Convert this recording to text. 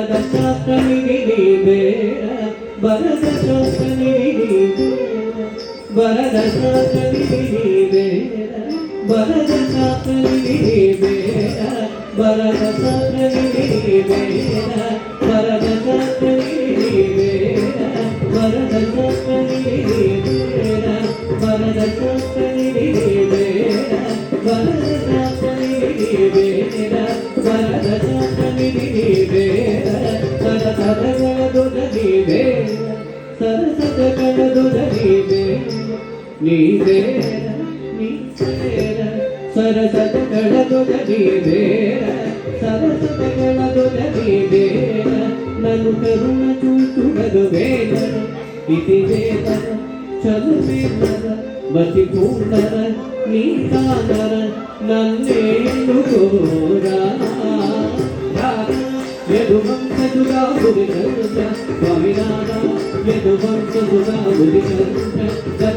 ವರದ ಶಾಸ್ತ್ರನಿಗೆ ಬೇಡ ವರದ ಶಾಸ್ತ್ರನಿಗೆ ವರದ ಶಾಸ್ತ್ರನಿಗೆ ಬೇಡ ವರದ ಶಾಸ್ತ್ರನಿಗೆ ಬೇಡ ವರದ ಶಾಸ್ತ್ರನಿಗೆ ಬೇಡ ವರದ ಶಾಸ್ತ್ರನಿಗೆ ಬೇಡ ವರದ ಶಾಸ್ತ್ರನಿಗೆ ಬೇಡ ವರದ ಶಾಸ್ತ್ರನಿಗೆ ಬೇಡ ವರದ ಶಾಸ್ತ್ರನಿಗೆ ಬೇಡ ವರದ ಶಾಸ್ತ್ರನಿಗೆ ಬೇಡ ಸರಸದಗಳದೊಡನೆ ಬೇಡ ಸರಸದಗಳದೊಡನೆ ಬೇಡ ನೀ ಬೇಡ ನೀ ಬೇಡ ಸರಸದಗಳದೊಡನೆ ಬೇಡ ಸರಸದಗಳದೊಡನೆ ಬೇಡ ನನು ಕರುಣ ಚೂಚುಗದು ಬೇಡ ಇತಿ ವೇದನ ಚಲುವೇದನ ಮತಿ ಪೂರ್ಣನ ನೀತಾನರ ನನ್ನೇನು ಘೋರ ಯದುವಂಶಸುಧಾ ಮುದಿಚಂದ್ರ ಸ್ವಾಮಿನಾಥ ಯದುವಂಶಸುಧಾ ಮುದಿಚಂದ್ರ